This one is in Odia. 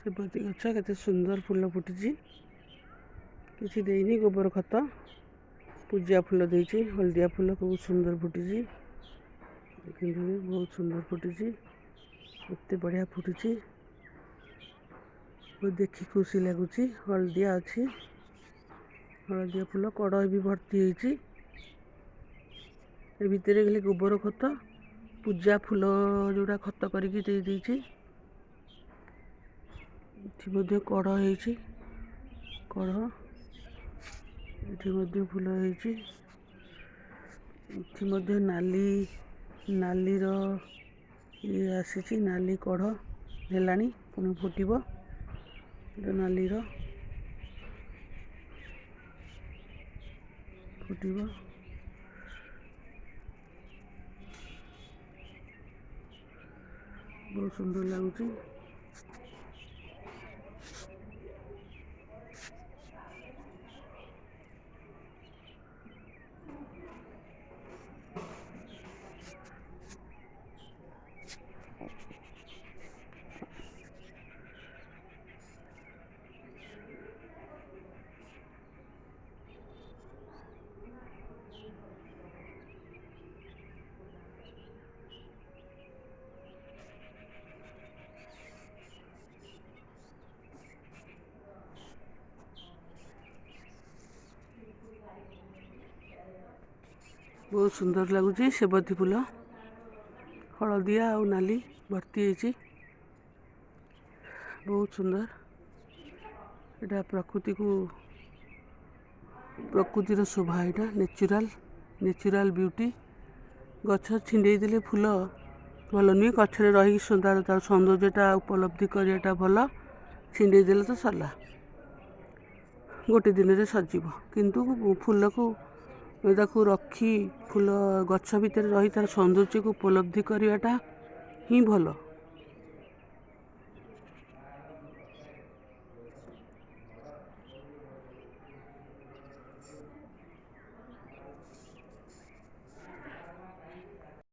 ସେବତୀ ଗଛ କେତେ ସୁନ୍ଦର ଫୁଲ ଫୁଟିଛି। କିଛି ଦେଇନି, ଗୋବର ଖତ, ପୂଜା ଫୁଲ ଦେଇଛି। ହଳଦିଆ ଫୁଲ ବହୁତ ସୁନ୍ଦର ଫୁଟିଛି। ଦେଖନ୍ତୁ ବହୁତ ସୁନ୍ଦର ଫୁଟିଛି, ଏତେ ବଢ଼ିଆ ଫୁଟିଛି। ଦେଖି ଖୁସି ଲାଗୁଛି। ହଳଦିଆ ଅଛି, ହଳଦିଆ ଫୁଲ କଢ଼ ବି ଭର୍ତ୍ତି ହେଇଛି। ଏ ଭିତରେ ଖାଲି ଗୋବର ଖତ, ପୂଜା ଫୁଲ ଯେଉଁଟା ଖତ କରିକି ଦେଇଛି। ଏଠି ମଧ୍ୟ କଢ଼ ହେଇଛି, କଢ଼ ଏଠି ମଧ୍ୟ ଫୁଲ ହେଇଛି। ଏଠି ମଧ୍ୟ ନାଲିର ଇଏ ଆସିଛି, ନାଲି କଢ଼ ହେଲାଣି, ପୁଣି ଫୁଟିବ। ନାଲିର ଫୁଟିବ, ବହୁତ ସୁନ୍ଦର ଲାଗୁଛି। ବହୁତ ସୁନ୍ଦର ଲାଗୁଛି। ସେବତୀ ଫୁଲ ହଳଦିଆ ଆଉ ନାଲି ଭର୍ତ୍ତି ହେଇଛି, ବହୁତ ସୁନ୍ଦର। ଏଇଟା ପ୍ରକୃତିର ଶୋଭା, ଏଇଟା ନ୍ୟାଚୁରାଲ ବିୟୁଟି। ଗଛ ଛିଣ୍ଡେଇ ଦେଲେ ଫୁଲ ଭଲ ନୁହେଁ, ଗଛରେ ରହିକି ତାର ସୌନ୍ଦର୍ଯ୍ୟଟା ଉପଲବ୍ଧି କରିବାଟା ଭଲ। ଛିଣ୍ଡେଇ ଦେଲେ ତ ସରିଲା, ଗୋଟେ ଦିନରେ ସରିଯିବ। କିନ୍ତୁ ଫୁଲକୁ ତାକୁ ରଖି ଫୁଲ ଗଛ ଭିତରେ ରହି ତାର ସୌନ୍ଦର୍ଯ୍ୟକୁ ଉପଲବ୍ଧି କରିବାଟା ହିଁ ଭଲ।